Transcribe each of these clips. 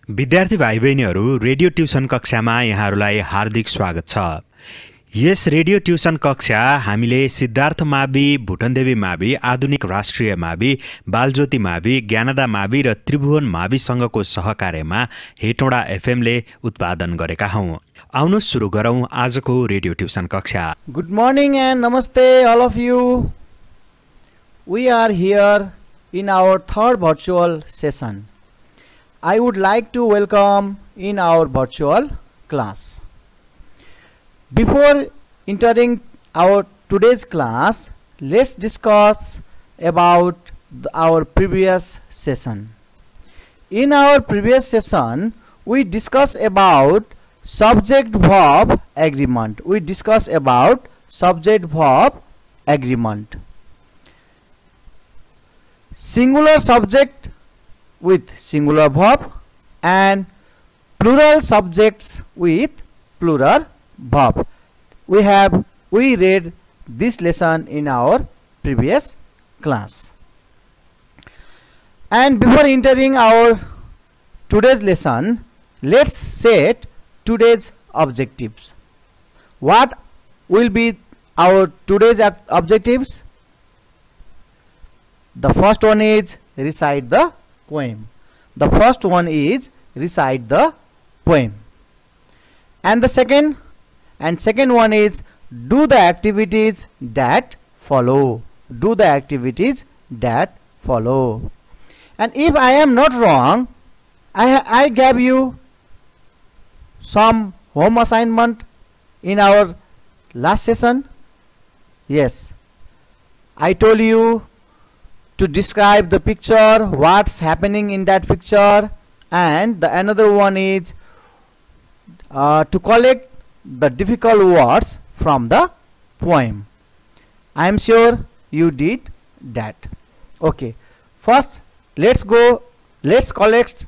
विद्यार्थी भाइ बहिनीहरू रेडियो ट्युसन कक्षामा यहाँहरूलाई हार्दिक स्वागत छ। यस रेडियो ट्युसन कक्षा हामीले सिद्धार्थ मावि, भुटनदेवी मावि, आधुनिक राष्ट्रिय मावि, बालज्योति मावि, ज्ञानदा मावि र त्रिभुवन माविसँगको सहकार्यमा हेटौँडा एफएमले उत्पादन गरेका हौं। आउनुहोस् सुरु गरौँ आजको रेडियो ट्युसन कक्षा। Good morning and namaste all of you. We are here in our third virtual session. I would like to welcome in our virtual class. Before entering our today's class, let's discuss about our previous session. In our previous session, we discussed about subject-verb agreement. We discussed about subject-verb agreement. Singular subject with singular verb and plural subjects with plural verb. We read this lesson in our previous class. And before entering our today's lesson, let's set today's objectives. What will be our today's objectives? The first one is recite the poem. The first one is recite the poem. And the second one is do the activities that follow. Do the activities that follow. And if I am not wrong, I gave you some home assignment in our last session. Yes, I told you to describe the picture, what's happening in that picture, and the another one is to collect the difficult words from the poem. I am sure you did that. Okay, first let's collect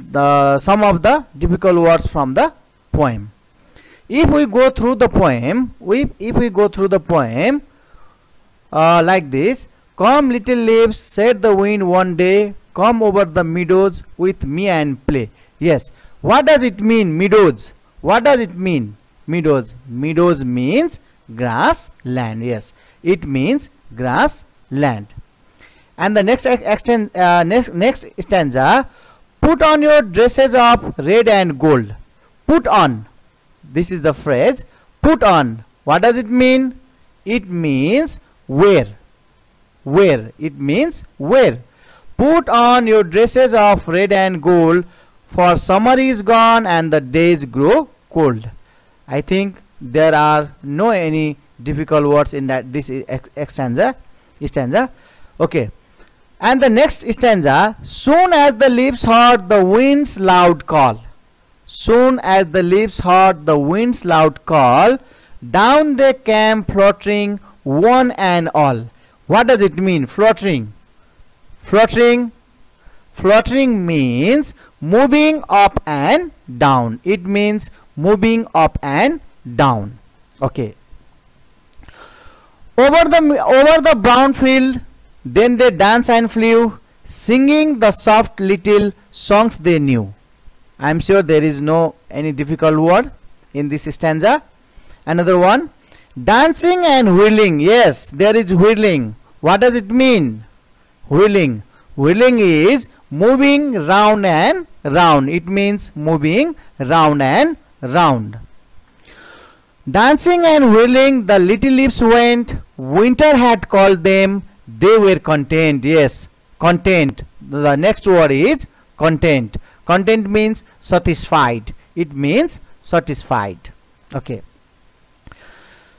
some of the difficult words from the poem. If we go through the poem, like this: come little leaves, said the wind one day, come over the meadows with me and play. Yes, what does it mean, meadows? What does it mean, meadows? Meadows means grass land. Yes, it means grass land. And the next stanza: put on your dresses of red and gold. Put on, this is the phrase, put on. What does it mean? It means wear. Wear, it means wear. Put on your dresses of red and gold, for summer is gone and the days grow cold. I think there are no any difficult words in that this stanza. Okay, and the next stanza: soon as the leaves heard the wind's loud call. Soon as the leaves heard the wind's loud call, down they came fluttering, one and all. What does it mean, fluttering? Fluttering means moving up and down. It means moving up and down. Okay. Over the brown field, then they danced and flew, singing the soft little songs they knew. I am sure there is no any difficult word in this stanza. Another one: dancing and whirling. Yes, there is whirling. What does it mean? Whirling. Whirling is moving round and round. It means moving round and round. Dancing and whirling, the little leaves went. Winter had called them. They were content. Yes, content. The next word is content. Content means satisfied. It means satisfied. Okay.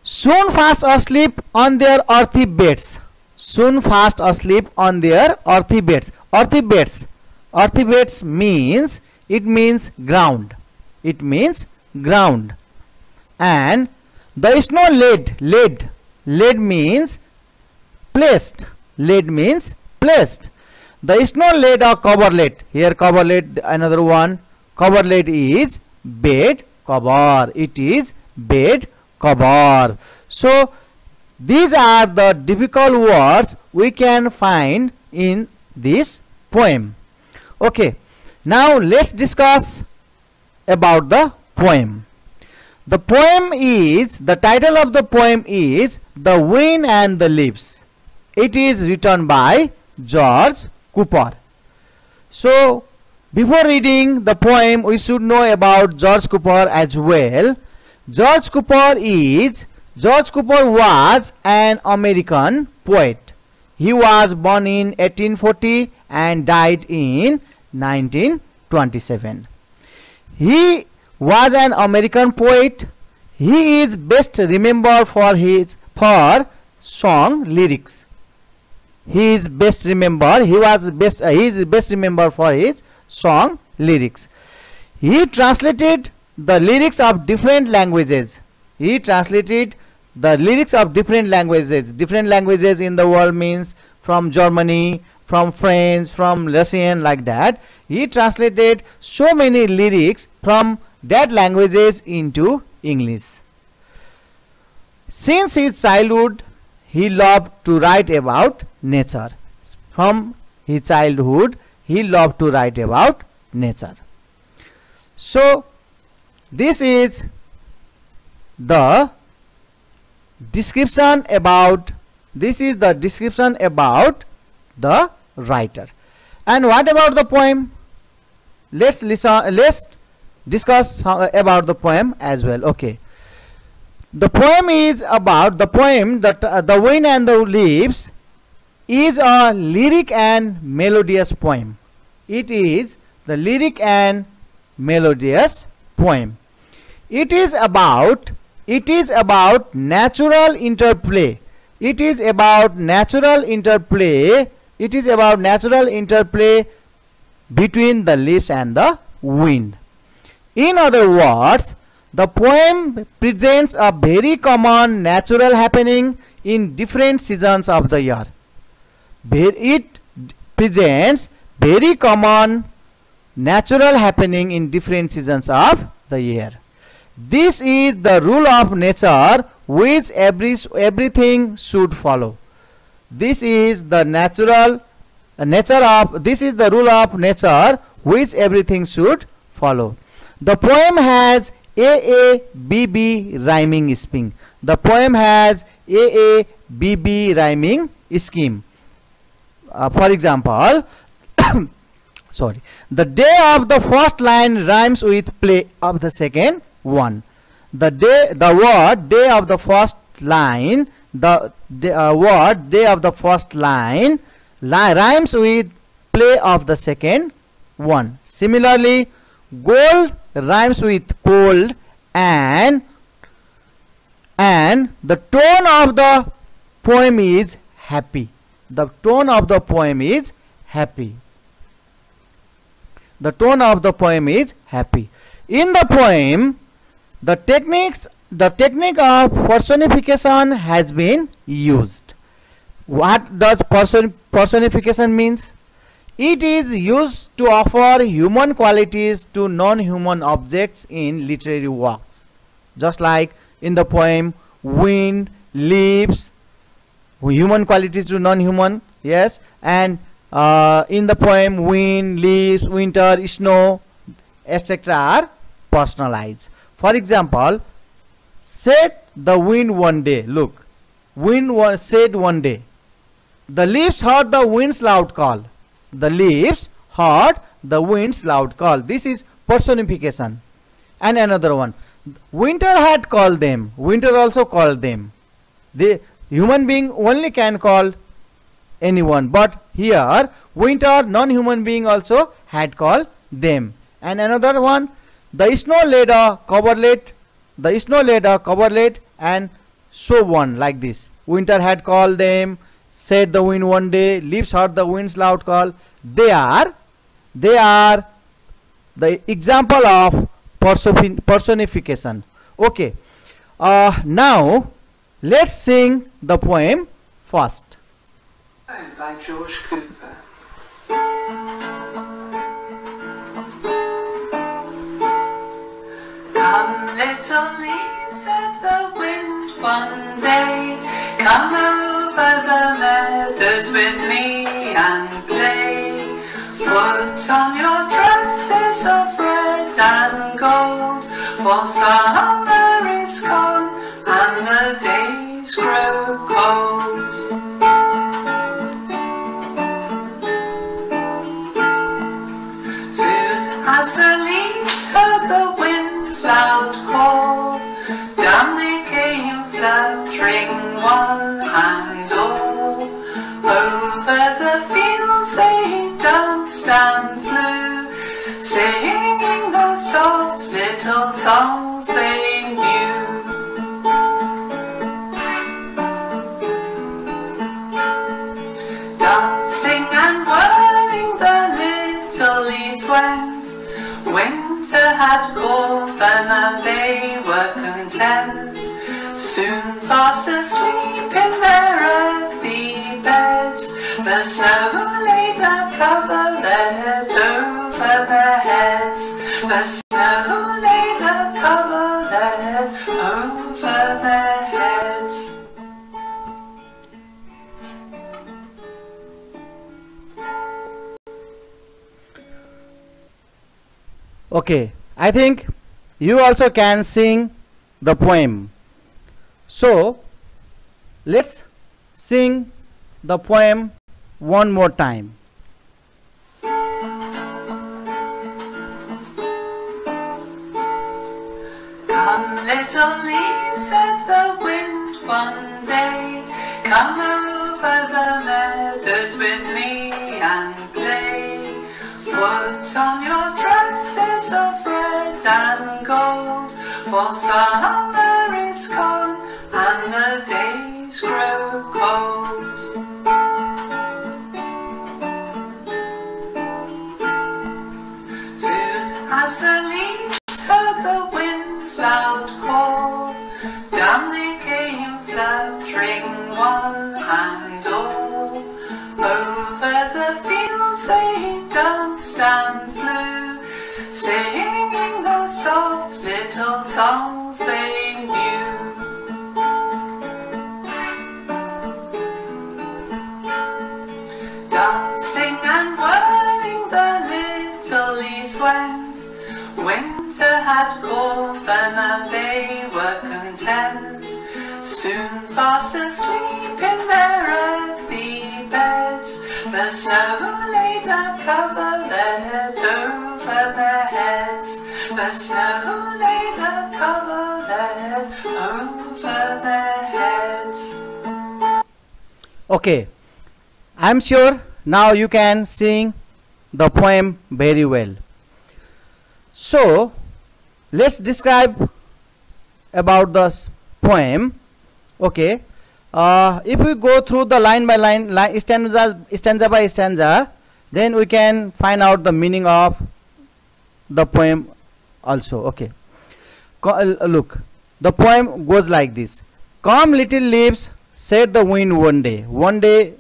Soon fast asleep on their earthy beds. Soon fast asleep on their earthy beds. Earthy beds. Earthy beds means, it means ground. It means ground. And the snow laid. Laid means placed. Laid means placed. The snow laid a coverlet. Here coverlet, another one. Coverlet is bed cover. It is bed cover. So these are the difficult words we can find in this poem. Okay, Now let's discuss about the poem. The poem is, the title of the poem is The Wind and the Leaves. It is written by George Cooper. So before reading the poem, we should know about George Cooper as well. George Cooper was an American poet. He was born in 1840 and died in 1927. He was an American poet. He is best remembered for his song lyrics. He is best remembered for his song lyrics. He translated the lyrics of different languages. Different languages in the world means from Germany, from French, from Russian, like that. He translated so many lyrics from that languages into English. Since his childhood, he loved to write about nature. From his childhood, he loved to write about nature. So this is the description about the writer. And what about the poem? Let's discuss about the poem as well. Okay, the poem is about the Wind and the Leaves is a lyric and melodious poem. It is the lyric and melodious poem. It is about natural interplay. It is about natural interplay between the leaves and the wind. In other words, the poem presents a very common natural happening in different seasons of the year. It presents very common natural happening in different seasons of the year. This is the rule of nature which everything should follow. This is the rule of nature which everything should follow. The poem has AABB rhyming scheme. The poem has AABB rhyming scheme. For example, sorry, the day of the first line rhymes with play of the second one. The word day of the first line, word day of the first line rhymes with play of the second one. Similarly, gold rhymes with cold, and the tone of the poem is happy. The tone of the poem is happy. The tone of the poem is happy. In the poem, the technique of personification has been used. What does personification means? It is used to offer human qualities to non-human objects in literary works. Just like in the poem, wind, leaves, human qualities to non-human, yes, and in the poem, wind, leaves, winter, snow, etc. are personalized. For example, said the wind one day. Look, wind said one day. The leaves heard the wind's loud call. The leaves heard the wind's loud call. This is personification. And another one, winter had called them. Winter also called them. The human being only can call anyone, but here winter, non-human being also had called them. And another one, the snow laid a coverlet. The snow laid a coverlet, and so on, like this. Winter had called them, said the wind one day, leaves heard the wind's loud call. They are the example of personification. Okay, now let's sing the poem first. By George Cooper. Come, little leaves, said the wind one day, come over the meadows with me and play. Put on your dress dresses of red and gold, for summer is gone and the days grow cold. Soon as the leaves heard the wind's loud call, down they came fluttering one and all. Over the fields they danced and flew, singing the soft little songs they knew. Dancing and whirling the little leaves went, winter had caught them and they were content, soon fast asleep in their earthy beds. The snow laid a coverlet over their heads. The snow laid a coverlet over their heads. Okay, I think you also can sing the poem. So let's sing the poem one more time. Come, little leaves, said the wind one day, come over the meadows with me and play. Put on your dresses of red and gold, for summer is gone and the days grow cold. Soon as the leaves heard the wind's loud call, down they came fluttering one and all. Over the fields they danced and flew, singing the soft little songs they knew. Dancing and whirling the little leaves went, winter had caught them and they were content, soon fast asleep in their earthy beds. The snow laid a coverlet over their heads. The snow laid a coverlet over their heads. Okay, I'm sure now you can sing the poem very well. So let's describe about this poem. Okay, if we go through the line by line, stanza by stanza, then we can find out the meaning of the poem also. Okay, look, the poem goes like this. Come little leaves, said the wind one day. One day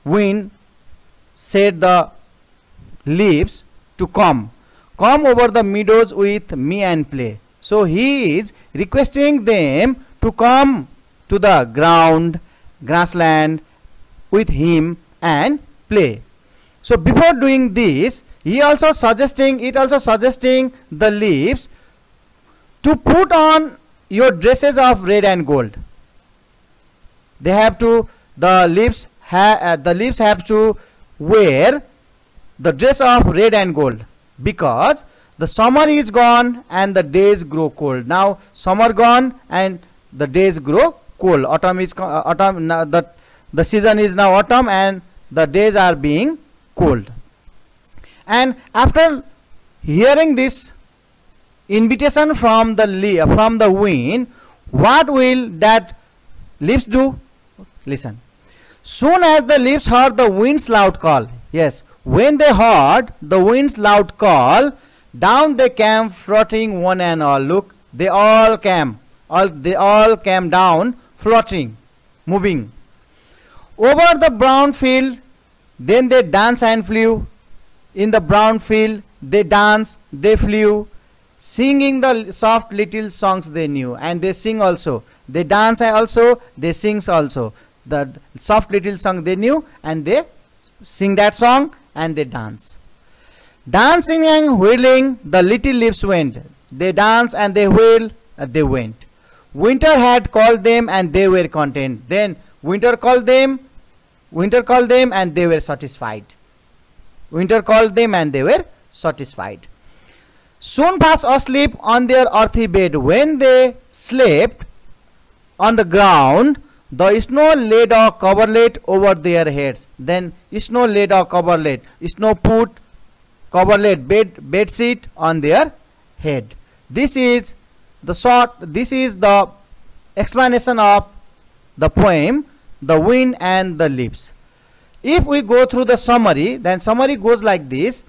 wind said the leaves to come over the meadows with me and play. So he is requesting them to come to the grassland with him and play. So before doing this, it also suggesting the leaves to put on your dresses of red and gold. They have to, the leaves have to wear the dress of red and gold, because the summer is gone and the days grow cold. Now summer gone and the days grow cold. Autumn is the season is now autumn and the days are being cold. And after hearing this invitation from the wind, what will that leaves do? Listen. Soon as the leaves heard the wind's loud call, yes, when they heard the wind's loud call, down they came floating one and all. Look, they all came down floating, moving over the brown field. Then they danced and flew. In the brown field they danced, they flew, singing the soft little songs they knew. And they sing also, they dance also, they sing also the soft little song they knew, and they sing that song and they dance. Dancing and whirling, the little leaves went. They danced and they whirled, they went. Winter had called them and they were content. Then winter called them and they were satisfied. Winter called them and they were satisfied. Soon fast asleep on their earthy bed. When they slept on the ground, the snow laid a coverlet over their heads. Then snow laid a coverlet. Snow put coverlet, bed sheet on their head. This is the explanation of the poem, The Wind and the Leaves. If we go through the summary, then summary goes like this.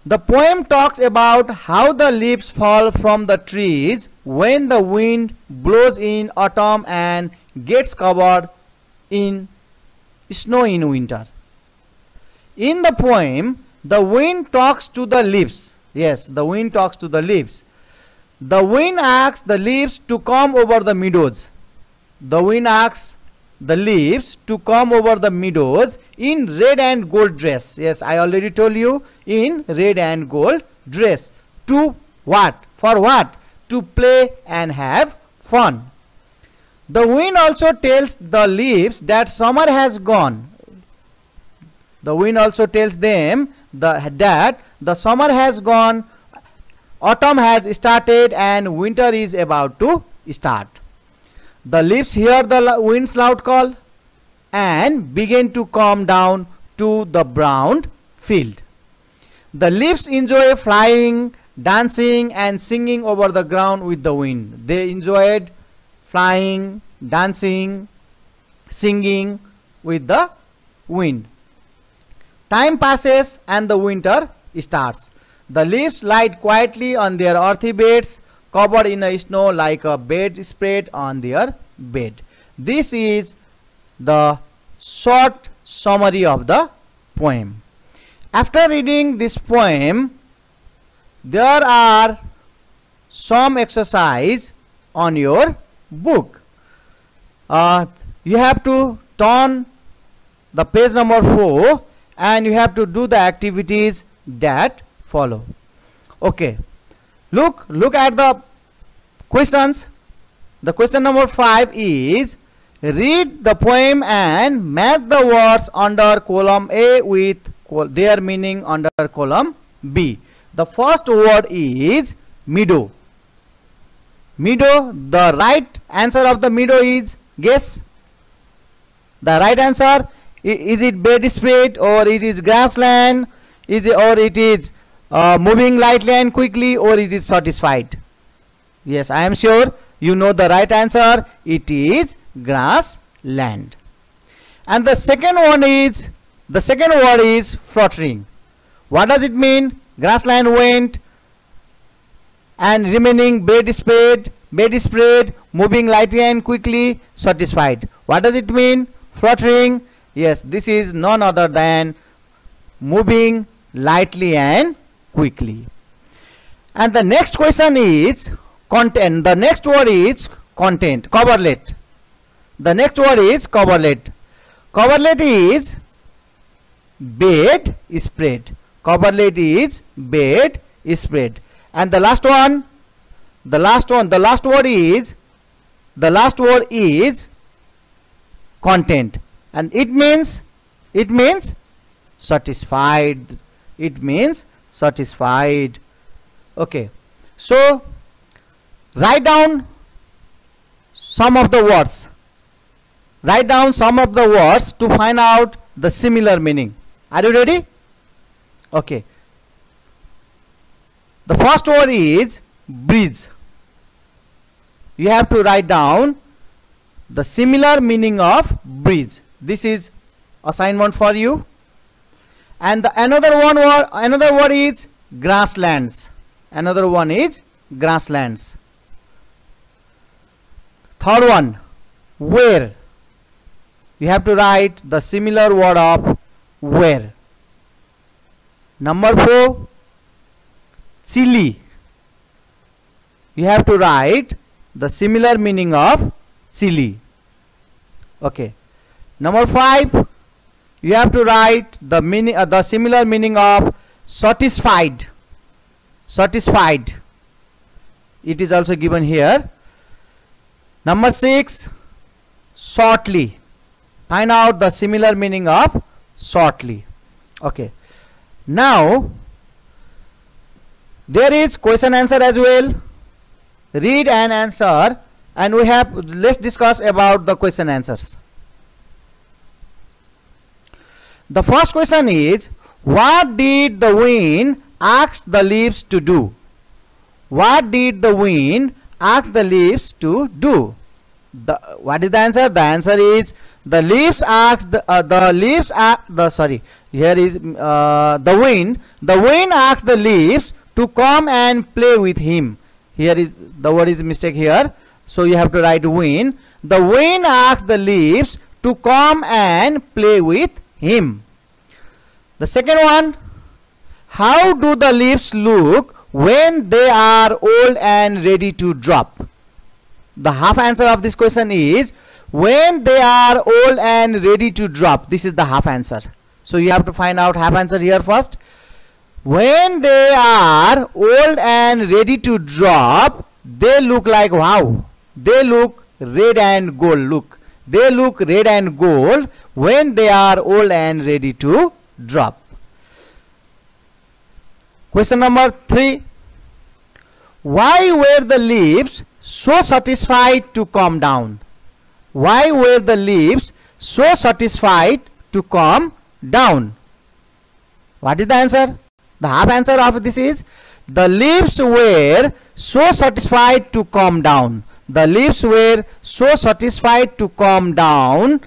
The poem talks about how the leaves fall from the trees when the wind blows in autumn and gets covered in snow in winter. In the poem, the wind talks to the leaves. Yes, the wind talks to the leaves. The wind asks the leaves to come over the meadows. The wind asks the leaves to come over the meadows in red and gold dress. Yes, I already told you, in red and gold dress. To what? For what? To play and have fun. The wind also tells the leaves that summer has gone. The wind also tells them that the summer has gone, autumn has started, and winter is about to start. The leaves hear the wind's loud call and begin to come down to the brown field. The leaves enjoy flying, dancing, and singing over the ground with the wind. They enjoyed flying, dancing, singing with the wind. Time passes and the winter starts. The leaves lie quietly on their earthy beds, covered in a snow like a bedspread on their bed. This is the short summary of the poem. After reading this poem, there are some exercise on your book. You have to turn the page number 4 and you have to do the activities that follow. Okay, look at the questions. The question number 5 is, read the poem and match the words under column A with their meaning under column B. The first word is meadow. Meadow, the right answer of the meadow is, guess the right answer. Is it bedspread, or is it grassland, or it is moving lightly and quickly, or it is satisfied? Yes, I am sure you know the right answer. It is grassland. And the second word is fluttering. What does it mean? Grassland went and remaining bedspread, moving lightly and quickly, satisfied. What does it mean? Fluttering. Yes, this is none other than moving lightly and quickly. And the next question is content. The next word is content, coverlet. The next word is coverlet. Coverlet is bed spread. Coverlet is bed spread. And the last word is content. And it means satisfied. It means satisfied. Okay, so write down some of the words. Write down some of the words to find out the similar meaning. Are you ready? Okay. The first word is bridge. You have to write down the similar meaning of bridge. This is assignment for you. And the another word is grasslands. Another one is grasslands. Third one, where. You have to write the similar word of where. Number 4, chilly. You have to write the similar meaning of chilly. Okay. Number 5, you have to write the similar meaning of satisfied. Satisfied. It is also given here. Number 6, shortly. Find out the similar meaning of shortly. Okay. Now, there is question answer as well. Read and answer, and let's discuss about the question answers. The first question is, what did the wind ask the leaves to do? What did the wind ask the leaves to do? What is the answer? The answer is the leaves asked here is the wind. The wind asked the leaves to come and play with him. Here is the word is mistake here, so you have to write wind. The wind asked the leaves to come and play with him. The second one, how do the leaves look when they are old and ready to drop? The half answer of this question is when they are old and ready to drop. This is the half answer. So you have to find out half answer here first. When they are old and ready to drop, they look like, wow, they look red and gold. Look, they look red and gold when they are old and ready to drop. Question number 3. Why were the leaves so satisfied to come down? Why were the leaves so satisfied to come down? What is the answer? The half answer of this is the leaves were so satisfied to come down. The leaves were so satisfied to come down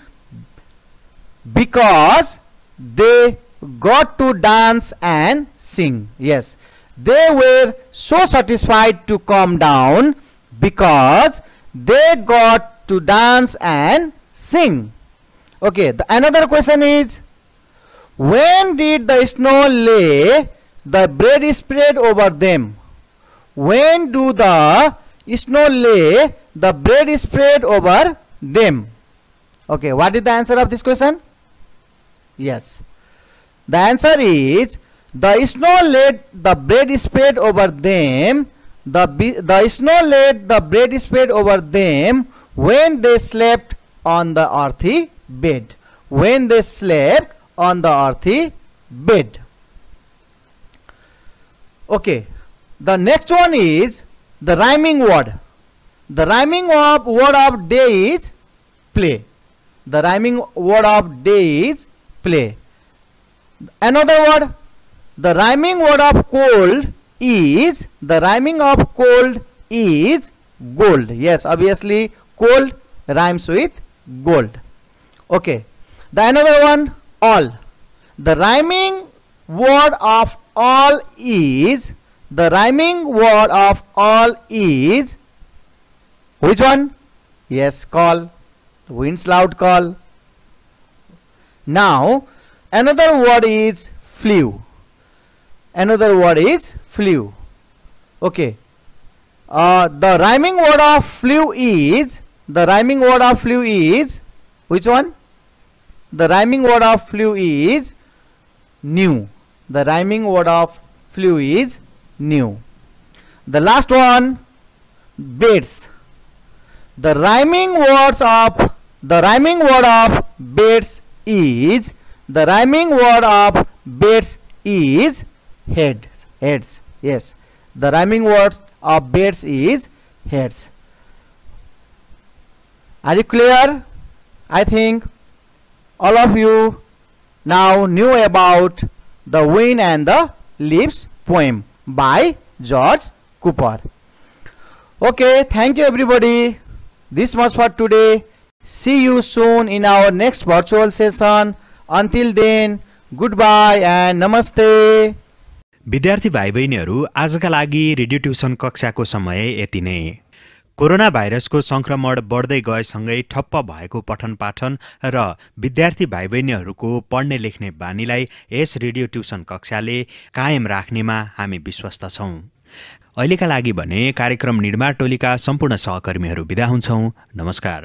because they got to dance and sing. Yes, they were so satisfied to come down because they got to dance and sing. Okay, another question is, when did the snow lay the bread spread over them? When do the snow lay the bread spread over them? Okay, what is the answer of this question? Yes, the answer is the snow laid the bread spread over them. The snow laid the bread spread over them when they slept on the earthy bed. When they slept on the earthy bed. Okay, the next one is the rhyming word. The rhyming word of day is play. The rhyming word of day is play. Another word, the rhyming word of cold is, the rhyming of cold is gold. Yes, obviously cold rhymes with gold. Okay, the another one, all. The rhyming word of all is, the rhyming word of all is, which one? Yes, call. Wind's loud call. Now another word is flew. Another word is flew. Okay, the rhyming word of flew is, the rhyming word of flew is, which one? The rhyming word of flew is new. The rhyming word of flew is new. The last one, beds. The rhyming word of beds is, the rhyming word of beds is heads. Heads. Yes, the rhyming word of beds is heads. Are you clear? I think all of you now knew about the Wind and the Leaves poem by George Cooper. Okay, thank you everybody. This much for today. See you soon in our next virtual session. Until then, goodbye and namaste. विद्यार्थी भाइ बहिनीहरू, आजका लागि radio tuition कक्षाको समय यति नै। Corona भाइरसको संक्रमण बढ्दै गएसँगै ठप्प भएको पठन पाठन र विद्यार्थी भाइ बहिनीहरूको पढ्ने लेख्ने बानीलाई यस रेडियो ट्युसन कक्षाले कायम राख्नेमा हामी विश्वस्त छौं। अहिलेका लागि भने कार्यक्रम निर्माण टोलीका सम्पूर्ण सहकर्मीहरू बिदा हुन्छौं। नमस्कार।